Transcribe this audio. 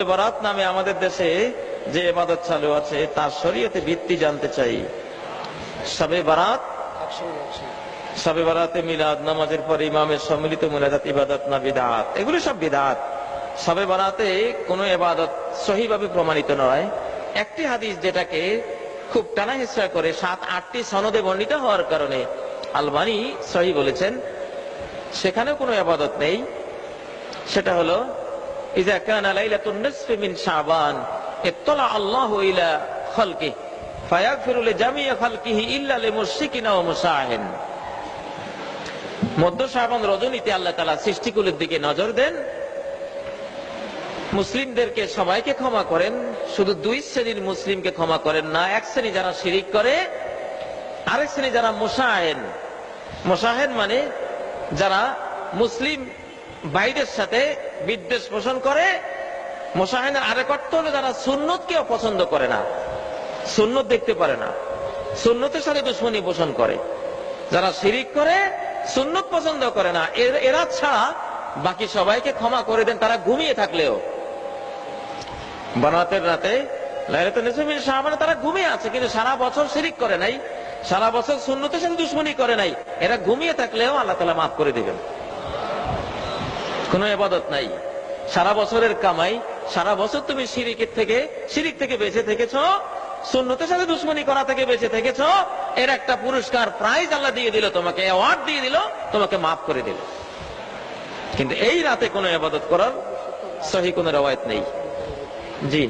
বরাত নামে আমাদের দেশে যে ইবাদত চালু আছে তার শরীয়তে ভিত্তি জানতে চাই। শবে বরাতে মিলাদ নামাজের পরে ইমামের সম্মিলিত মুনাজাত ইবাদত না বিদআত? এগুলো সব বিদআত। শবে বরাতে কোনো ইবাদত সহিভাবে প্রমাণিত নয়। একটি হাদিস যেটাকে খুব টানা হেঁচড়া করে 7-8টি সনদে বর্ণিত হওয়ার কারণে আলবানী সহিহ বলেছেন, সেখানেও কোনো ইবাদত নেই। সেটা হলো ইযা কানা লাইলাতুন নিসফি মিন শাবান ইত্তালা আল্লাহু ইলা খালকিহি ফায়াগফিরু লিজামিই খালকিহি ইল্লা লিমুশরিকিন ওয়া মুশাহিন। মধ্য শাবান রজনীতে আল্লাহ তাআলা সৃষ্টিকুলের দিকে নজর দেন, মুসলিমদেরকে সবাইকে ক্ষমা করেন, শুধু দুই শ্রেণীর মুসলিমকে ক্ষমা করেন না। এক শ্রেণী যারা শিরিক করে, আরেক শ্রেণী যারা মুশাহিন। মুশাহিন মানে যারা মুসলিম ভাইদের সাথে বিদ্বেষ পোষণ করে। মুশাহিনের আরেক অর্থ হলো যারা সুন্নতকেও পছন্দ করে না, সুন্নত দেখতে পারে না, সুন্নতের সাথে দুশমনী পোষণ করে। যারা শিরিক করে, সুন্নত পছন্দ করে না, এরা ছাড়া বাকি সবাইকে ক্ষমা করে দেন, তারা ঘুমিয়ে থাকলেও। বরাতের রাতে লাইলাতুন নিসফি মিন শাবান তারা ঘুমিয়ে আছে, কিন্তু সারা বছর শিরিক করে নাই, সারা বছর সুন্নতের সাথে দুশমনী করে নাই। এরা ঘুমিয়ে থাকলেও আল্লাহ তাআলা মাফ করে দিবেন। কোনো ইবাদত নাই, সারা বছরের কামাই, সারা বছর তুমি শিরিক থেকে বেঁচে থেকেছো, সুন্নতের সাথে দুশমনী করা থেকে বেঁচে থেকেছো, এর একটা পুরস্কার প্রাইজ আল্লাহ দিয়ে দিল, তোমাকে অ্যাওয়ার্ড দিয়ে দিল, তোমাকে মাফ করে দিল। কিন্তু এই রাতে কোনো ইবাদত করার সহিহ কোনো রওয়ায়াত নেই। জি।